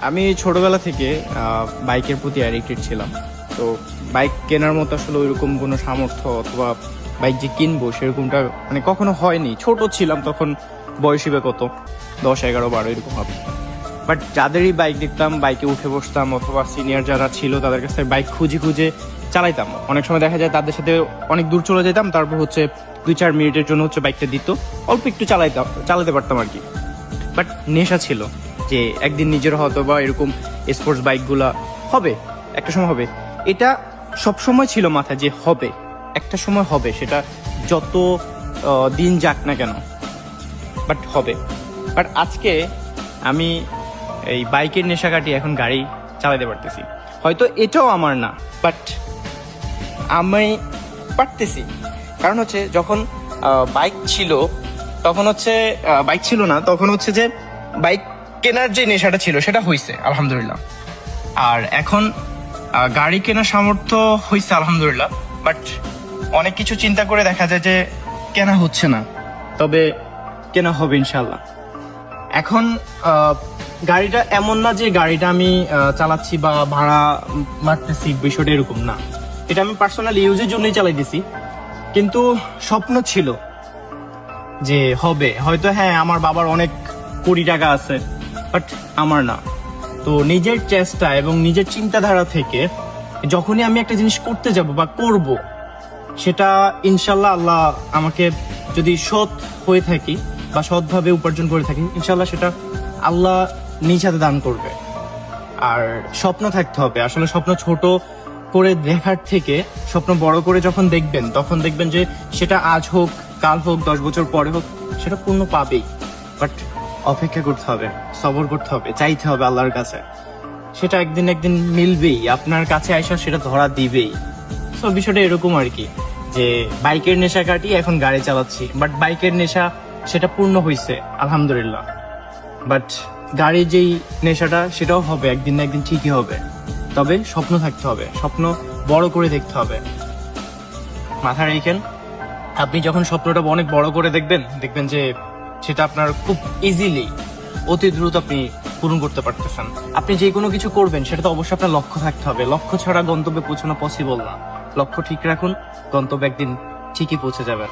আমি ছোটবেলা থেকে বাইকের প্রতি অ্যাডিক্টেড ছিলাম। তো বাইক কেনার মতো আসলে ওইরকম কোনো সামর্থ্য অথবা বাইক যে কিনবো সেরকমটা মানে কখনো হয়নি। ছোট ছিলাম তখন, বয়স হবে কত 10, 11, 12 এরকম হবে। বাট যাদেরই বাইক দেখতাম বাইকে উঠে বসতাম, অথবা সিনিয়র যারা ছিল তাদের কাছে বাইক খুঁজে খুঁজে চালাইতাম। অনেক সময় দেখা যায় তাদের সাথে অনেক দূর চলে যেতাম, তারপর 2-4 মিনিটের জন্য বাইকটা দিত, অল্প একটু চালাতে পারতাম আর কি। বাট নেশা ছিল যে একদিন নিজের হয়তো বা এরকম স্পোর্টস বাইকগুলা হবে, একটা সময় হবে। এটা সবসময় ছিল মাথায় যে হবে, একটা সময় হবে, সেটা যত দিন যাক না কেন, বাট হবে। বাট আজকে আমি এই বাইকের নেশা কাটিয়ে এখন গাড়ি চালাতে পারতেছি। হয়তো এটাও আমার না, বাট আমি পারতেছি। কারণ যখন বাইক ছিল তখন বাইক ছিল না, তখন যে বাইক কেনার যে নেশাটা ছিল সেটা হয়েছে আলহামদুলিল্লাহ। আর এখন গাড়ি কেনার সামর্থ্য হয়েছে আলহামদুলিল্লাহ, বাট অনেক কিছু চিন্তা করে দেখা যায় যে কেনা হচ্ছে না, তবে কেনা হবে ইনশাল্লাহ। এখন গাড়িটা এমন না যে গাড়িটা আমি চালাচ্ছি বা ভাড়া মারতেছি, বিষয়টা এরকম না। এটা আমি পার্সোনাল ইউজের জন্যই চালাইতেছি। কিন্তু স্বপ্ন ছিল যে হবে, হয়তো হ্যাঁ আমার বাবার অনেক কোটি টাকা আছে, বাট আমার না। তো নিজের চেষ্টা এবং নিজের চিন্তাধারা থেকে যখনই আমি একটা জিনিস করতে যাব বা করব, সেটা ইনশাল্লাহ আল্লাহ আমাকে যদি সৎ হয়ে থাকি বা সৎভাবে উপার্জন করে থাকি, ইনশাল্লাহ সেটা আল্লাহ নিজ হাতে দান করবে। আর স্বপ্ন থাকতে হবে। আসলে স্বপ্ন ছোট করে দেখার থেকে স্বপ্ন বড় করে যখন দেখবেন, তখন দেখবেন যে সেটা আজ হোক, কাল হোক, 10 বছর পরে হোক, সেটা পূর্ণ পাবেই। বাট অপেক্ষা করতে হবে, সবর করতে হবে, চাইতে হবে আল্লাহর কাছে। সেটা একদিন একদিন মিলবেই, আপনার কাছে আইসা সেটা ধরা দিবেই। তো বিষয়টা এরকম আর কি, যে বাইকের নেশা কাটিয়ে এখন গাড়ি চালাচ্ছি। বাট বাইকের নেশা সেটা পূর্ণ হয়েছে আলহামদুলিল্লাহ। বাট গাড়ির যেই নেশাটা সেটাও হবে একদিন না একদিন, ঠিকই হবে। তবে স্বপ্ন থাকতে হবে, স্বপ্ন বড় করে দেখতে হবে। মাথায় রেখেন, আপনি যখন স্বপ্নটা অনেক বড় করে দেখবেন যে সেটা আপনার খুব ইজিলি, অতি দ্রুত আপনি পূরণ করতে পারতেছেন। আপনি যে কোনো কিছু করবেন সেটা তো অবশ্যই আপনার লক্ষ্য থাকতে হবে। লক্ষ্য ছাড়া গন্তব্যে পৌঁছানো পসিবল না। লক্ষ্য ঠিক রাখুন, গন্তব্যে একদিন ঠিকই পৌঁছে যাবেন।